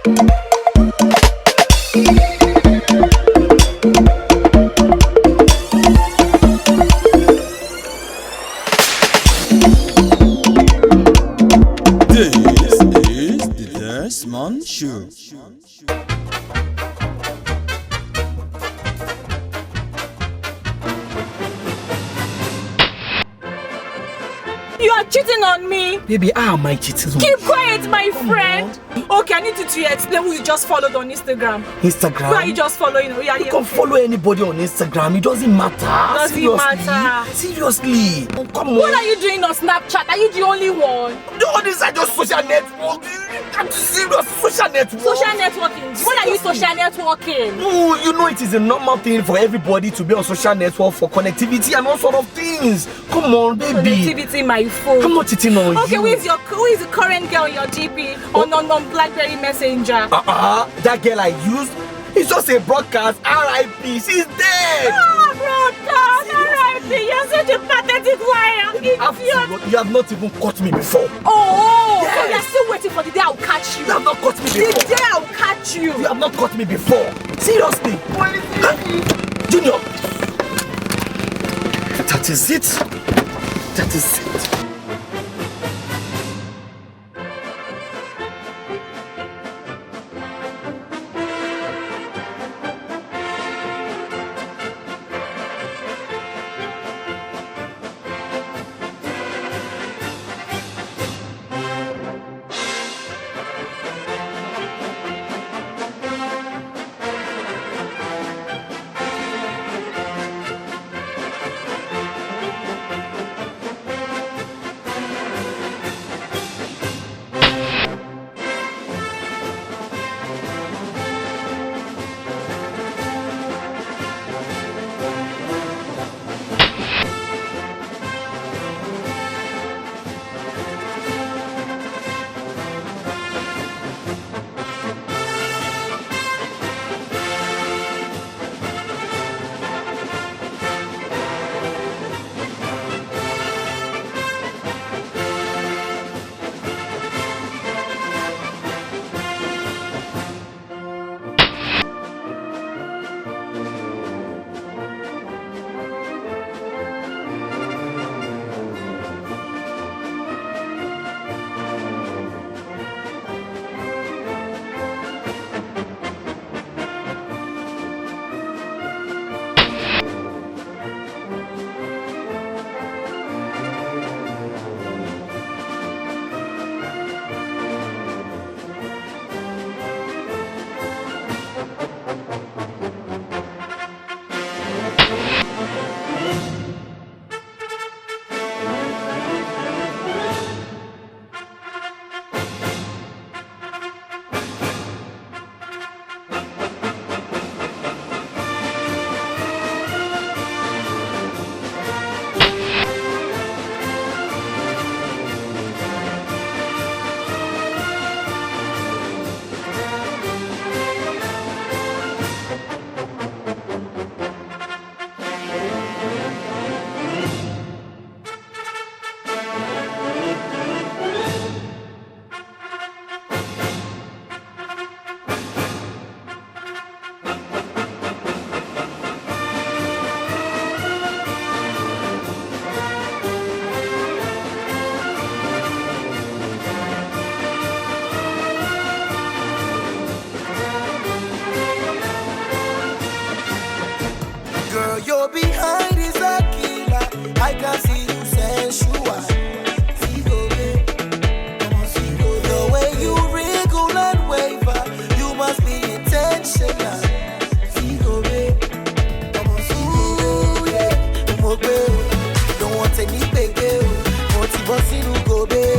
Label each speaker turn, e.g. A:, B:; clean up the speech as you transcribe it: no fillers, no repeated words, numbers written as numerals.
A: This is the Desmond Show.
B: You are cheating on me.
C: Baby, how am I cheating on you?
B: Keep quiet, my friend. Okay, I need you to explain who you just followed on Instagram.
C: Instagram?
B: Who are you just following? Oh, yeah,
C: You can follow anybody on Instagram. It doesn't matter.
B: Doesn't
C: Seriously.
B: matter.
C: Seriously. Oh, come on.
B: What are you doing on Snapchat? Are you the only one?
C: No, these are just social networks. I'm serious. Social networks.
B: Social networking. What are you social networking?
C: No, you know it is a normal thing for everybody to be on social network for connectivity and all sort of things. Come on, baby.
B: Connectivity, my phone.
C: I'm not cheating on you.
B: Okay, who is the current girl in your GP on BlackBerry Messenger?
C: That girl I used, it's just a broadcast. R.I.P. She's dead.
B: Oh, broadcast. R.I.P. You're such a pathetic liar.
C: You have not even caught me before.
B: Oh,
C: yes.
B: So you're still waiting for the day I'll catch you.
C: You have not caught me before.
B: The day I'll catch you.
C: You have not caught me before. Seriously. Junior. That is it. That is it.
D: You're behind is a killer. I can see you sensual. The way you wriggle and waver, you must be intentional. Ooh, yeah. Don't want any big girl. Want to boss in go baby.